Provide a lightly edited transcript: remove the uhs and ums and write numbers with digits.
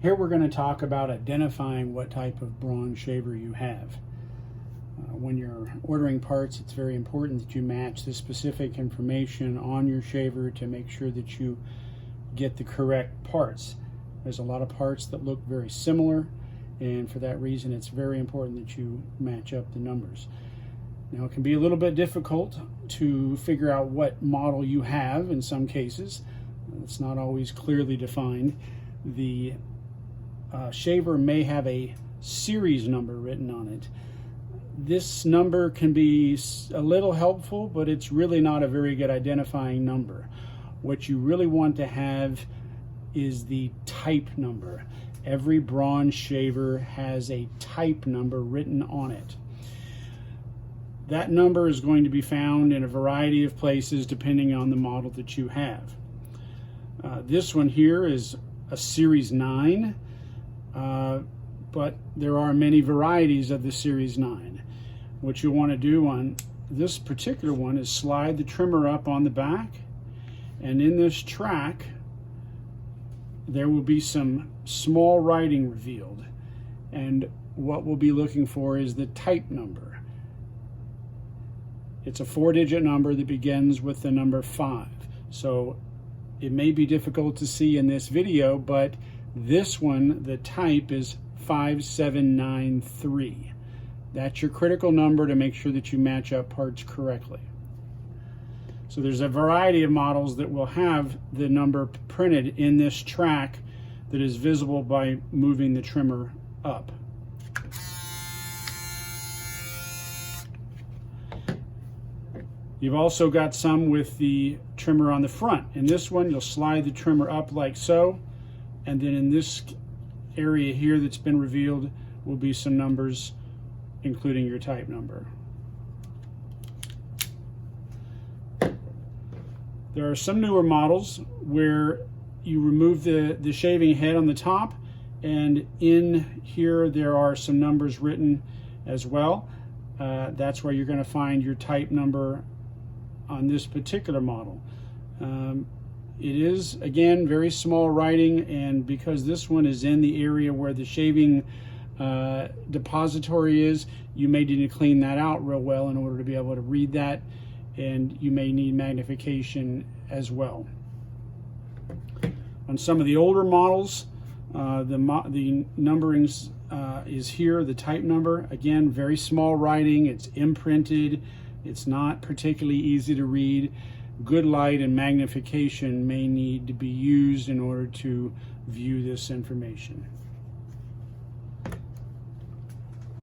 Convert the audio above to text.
Here we're going to talk about identifying what type of Braun shaver you have. When you're ordering parts, it's very important that you match the specific information on your shaver to make sure that you get the correct parts. There's a lot of parts that look very similar, and for that reason it's very important that you match up the numbers. Now, it can be a little bit difficult to figure out what model you have in some cases. It's not always clearly defined. The shaver may have a series number written on it. This number can be a little helpful, but it's really not a very good identifying number. What you really want to have is the type number. Every Braun shaver has a type number written on it. That number is going to be found in a variety of places depending on the model that you have. This one here is a Series 9, but there are many varieties of the Series 9. What you want to do on this particular one is slide the trimmer up on the back, and in this track there will be some small writing revealed, and what we'll be looking for is the type number. It's a 4-digit number that begins with the number 5. So it may be difficult to see in this video, but this one, the type is 5793. That's your critical number to make sure that you match up parts correctly. So there's a variety of models that will have the number printed in this track that is visible by moving the trimmer up. You've also got some with the trimmer on the front. In this one, you'll slide the trimmer up like so, and then in this area here that's been revealed will be some numbers, including your type number. There are some newer models where you remove the shaving head on the top, and in here there are some numbers written as well. That's where you're going to find your type number on this particular model. It is, again, very small writing, and because this one is in the area where the shaving depository is, you may need to clean that out real well in order to be able to read that, and you may need magnification as well. On some of the older models, the numberings is here, the type number. Again, very small writing, it's imprinted, it's not particularly easy to read. Good light and magnification may need to be used in order to view this information.